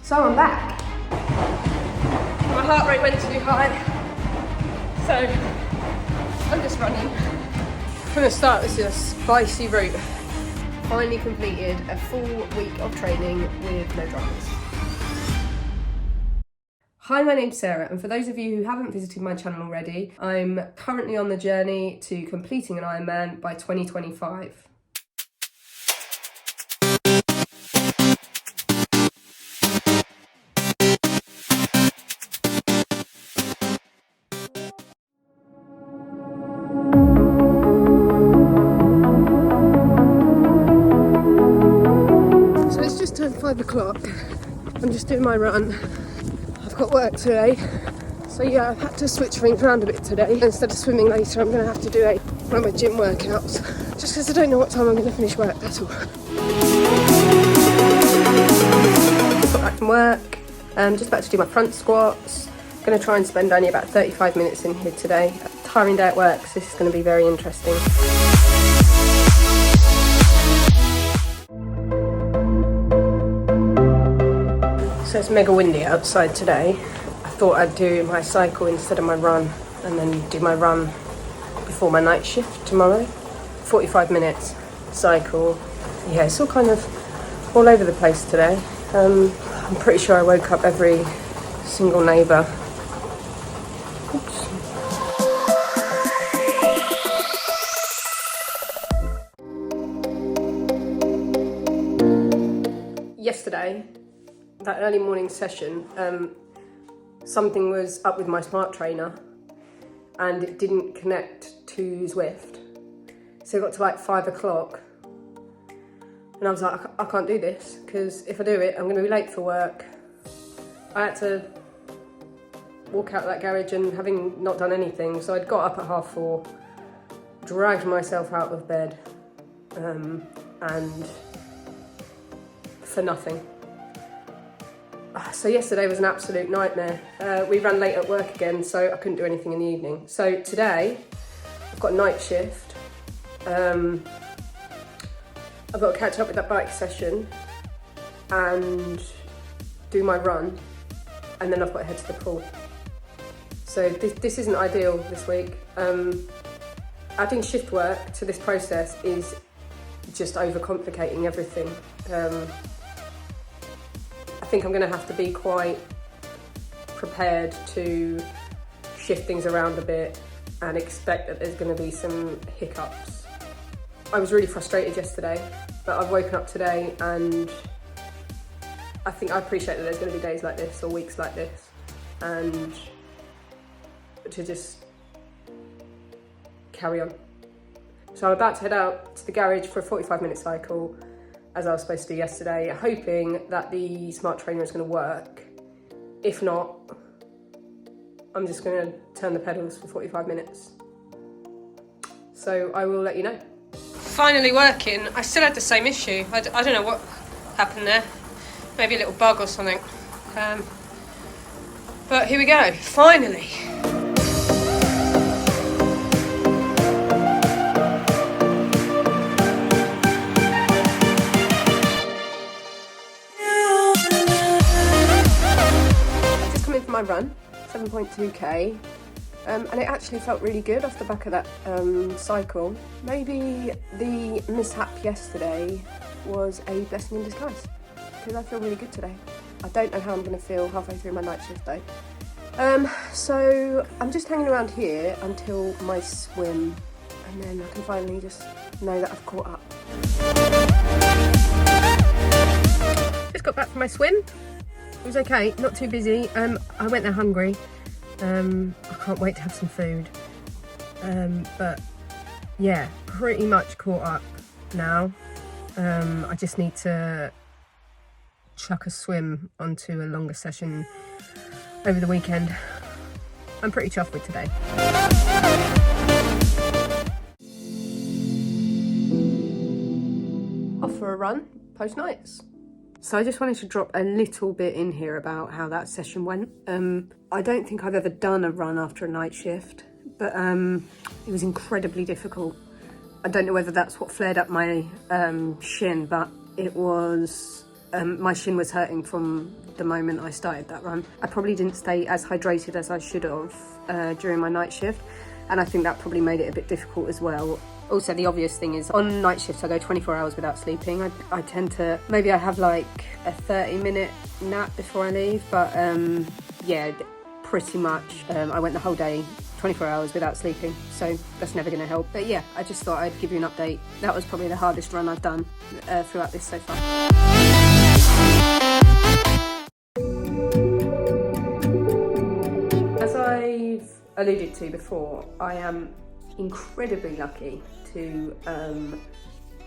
So I'm back. My heart rate went too high, so I'm just running. From the start, this is a spicy route. Finally completed a full week of training with no dramas. Hi, my name's Sarah, and for those of you who haven't visited my channel already, I'm currently on the journey to completing an Ironman by 2025. So it's just turned 5 o'clock. I'm just doing my run. I've got work today, so yeah, I've had to switch things around a bit today. Instead of swimming later, I'm going to have to do one of my gym workouts, just because I don't know what time I'm going to finish work, that's all. Just got back from work, just about to do my front squats. I'm going to try and spend only about 35 minutes in here today. A tiring day at work, so this is going to be very interesting. So it's mega windy outside today. I thought I'd do my cycle instead of my run, and then do my run before my night shift tomorrow. 45 minutes cycle. Yeah, it's all kind of all over the place today. I'm pretty sure I woke up every single neighbour. Oops. Yesterday, that early morning session, something was up with my smart trainer and it didn't connect to Zwift. So it got to like 5 o'clock and I was like, I can't do this, because if I do it, I'm going to be late for work. I had to walk out of that garage and having not done anything, so I'd got up at 4:30, dragged myself out of bed, and for nothing. So yesterday was an absolute nightmare. We ran late at work again, so I couldn't do anything in the evening. So today, I've got a night shift. I've got to catch up with that bike session and do my run, and then I've got to head to the pool. So this isn't ideal this week. Adding shift work to this process is just overcomplicating everything. I think I'm going to have to be quite prepared to shift things around a bit and expect that there's going to be some hiccups. I was really frustrated yesterday, but I've woken up today and I think I appreciate that there's going to be days like this or weeks like this, and to just carry on. So I'm about to head out to the garage for a 45-minute cycle, as I was supposed to do yesterday, hoping that the smart trainer is going to work. If not, I'm just going to turn the pedals for 45 minutes. So I will let you know. Finally working. I still had the same issue. I don't know what happened there. Maybe a little bug or something. But here we go, finally. My run, 7.2k, and it actually felt really good off the back of that cycle. Maybe the mishap yesterday was a blessing in disguise, because I feel really good today. I don't know how I'm going to feel halfway through my night shift though. So I'm just hanging around here until my swim, and then I can finally just know that I've caught up. Just got back from my swim. It was okay, not too busy. I went there hungry. I can't wait to have some food. But yeah, pretty much caught up now. I just need to chuck a swim onto a longer session over the weekend. I'm pretty chuffed with today. Off for a run, post nights. So I just wanted to drop a little bit in here about how that session went. I don't think I've ever done a run after a night shift, but it was incredibly difficult. I don't know whether that's what flared up my shin, but it was my shin was hurting from the moment I started that run. I probably didn't stay as hydrated as I should have during my night shift, and I think that probably made it a bit difficult as well. Also, the obvious thing is on night shifts I go 24 hours without sleeping. I tend to, maybe I have like a 30-minute nap before I leave, but yeah, pretty much I went the whole day 24 hours without sleeping, so that's never going to help. But yeah, I just thought I'd give you an update. That was probably the hardest run I've done throughout this so far. As I've alluded to before, I am incredibly lucky to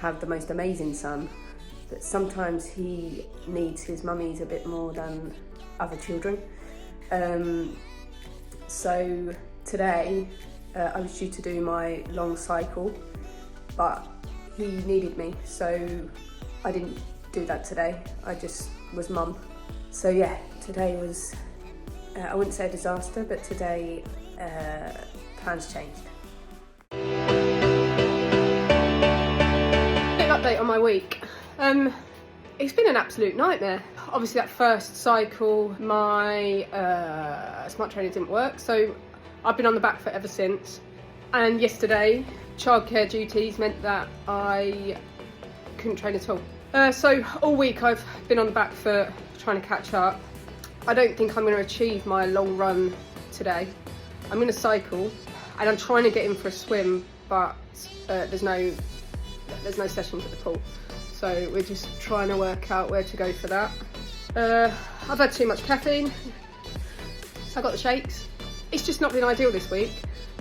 have the most amazing son, but sometimes he needs his mummies a bit more than other children. So today I was due to do my long cycle, but he needed me, so I didn't do that today. I just was mum. So yeah, today was, I wouldn't say a disaster, but today plans changed. Update on my week. It's been an absolute nightmare. Obviously that first cycle my smart trainer didn't work, so I've been on the back foot ever since, and yesterday childcare duties meant that I couldn't train at all. So all week I've been on the back foot trying to catch up. I don't think I'm going to achieve my long run today. I'm going to cycle and I'm trying to get in for a swim, but there's no sessions at the pool, so we're just trying to work out where to go for that. I've had too much caffeine, so I got the shakes. It's just not been ideal this week.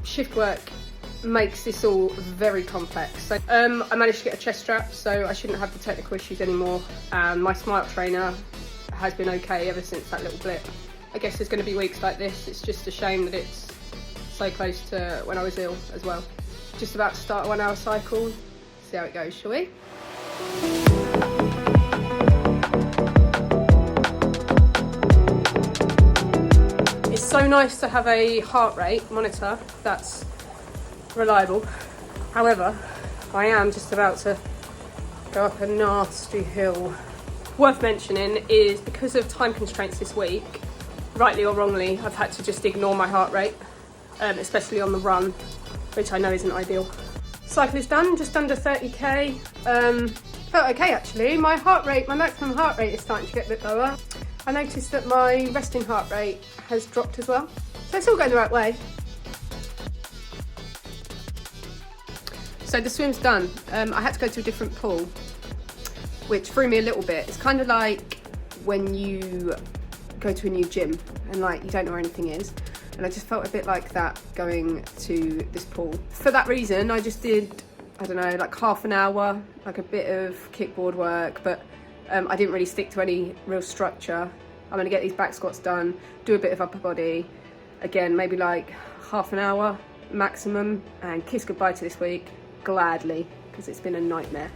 Shift work makes this all very complex. So I managed to get a chest strap, so I shouldn't have the technical issues anymore, and my smart trainer has been okay ever since that little blip. I guess there's going to be weeks like this. It's just a shame that it's so close to when I was ill as well. Just about to start a 1 hour cycle. See how it goes, shall we? It's so nice to have a heart rate monitor that's reliable. However, I am just about to go up a nasty hill. Worth mentioning is because of time constraints this week, rightly or wrongly, I've had to just ignore my heart rate, especially on the run, which I know isn't ideal. Cycle is done, just under 30k. Felt okay actually. My maximum heart rate is starting to get a bit lower. I noticed that my resting heart rate has dropped as well. So it's all going the right way. So the swim's done. I had to go to a different pool, which threw me a little bit. It's kind of like when you go to a new gym and like you don't know where anything is. And I just felt a bit like that going to this pool. For that reason, I just did, I don't know, like half an hour, like a bit of kickboard work, but I didn't really stick to any real structure. I'm gonna get these back squats done, do a bit of upper body, again, maybe like half an hour maximum, and kiss goodbye to this week, gladly, because it's been a nightmare.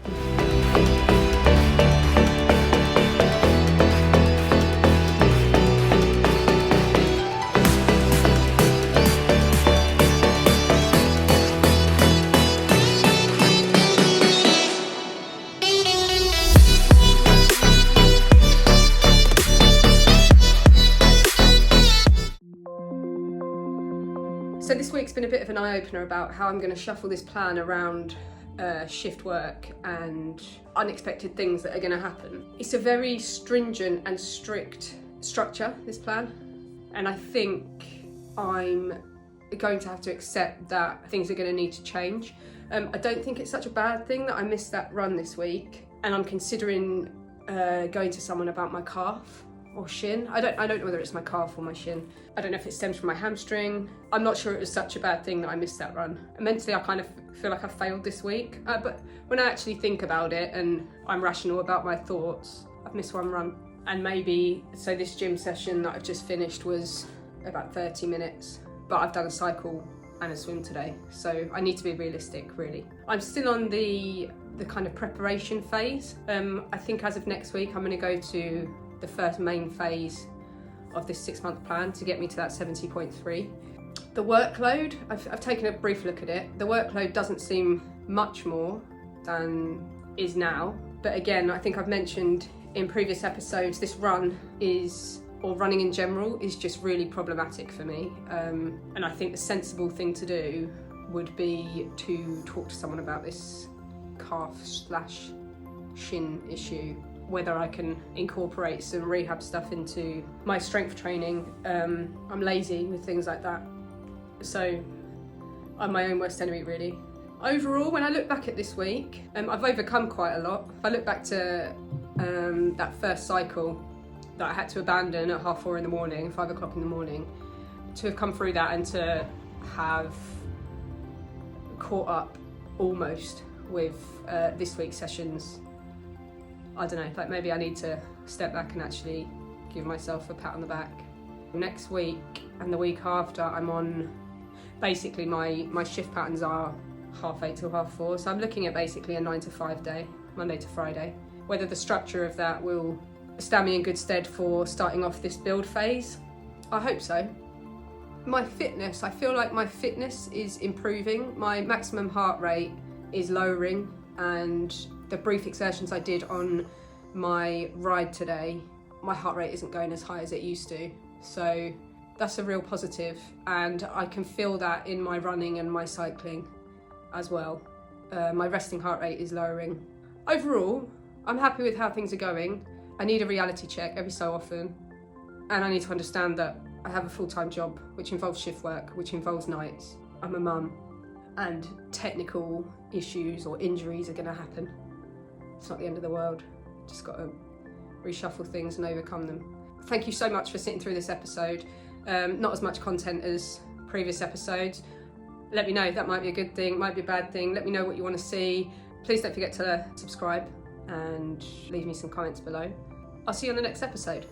So this week's been a bit of an eye-opener about how I'm going to shuffle this plan around shift work and unexpected things that are going to happen. It's a very stringent and strict structure, this plan, and I think I'm going to have to accept that things are going to need to change. I don't think it's such a bad thing that I missed that run this week, and I'm considering going to someone about my calf or shin. I don't know whether it's my calf or my shin. I don't know if it stems from my hamstring. I'm not sure it was such a bad thing that I missed that run. Mentally, I kind of feel like I failed this week. But when I actually think about it and I'm rational about my thoughts, I've missed one run. And maybe, so this gym session that I've just finished was about 30 minutes, but I've done a cycle and a swim today. So I need to be realistic, really. I'm still on the kind of preparation phase. I think as of next week, I'm gonna go to the first main phase of this 6-month plan to get me to that 70.3. The workload, I've taken a brief look at it. The workload doesn't seem much more than is now. But again, I think I've mentioned in previous episodes, this run is, or running in general, is just really problematic for me. And I think the sensible thing to do would be to talk to someone about this calf/shin issue, whether I can incorporate some rehab stuff into my strength training. I'm lazy with things like that, so I'm my own worst enemy really. Overall, when I look back at this week, I've overcome quite a lot. If I look back to that first cycle that I had to abandon at 4:30 in the morning, 5 o'clock in the morning, to have come through that and to have caught up almost with this week's sessions, I don't know, like maybe I need to step back and actually give myself a pat on the back. Next week and the week after, I'm on, basically my shift patterns are 8:30 till 4:30, so I'm looking at basically a 9 to 5 day, Monday to Friday. Whether the structure of that will stand me in good stead for starting off this build phase, I hope so. My fitness, I feel like my fitness is improving. My maximum heart rate is lowering, and the brief exertions I did on my ride today, my heart rate isn't going as high as it used to. So that's a real positive, and I can feel that in my running and my cycling as well. My resting heart rate is lowering. Overall, I'm happy with how things are going. I need a reality check every so often, and I need to understand that I have a full-time job which involves shift work, which involves nights. I'm a mum, and technical issues or injuries are going to happen. It's not the end of the world. Just got to reshuffle things and overcome them. Thank you so much for sitting through this episode. Not as much content as previous episodes. Let me know, that might be a good thing, might be a bad thing. Let me know what you want to see. Please don't forget to subscribe and leave me some comments below. I'll see you on the next episode.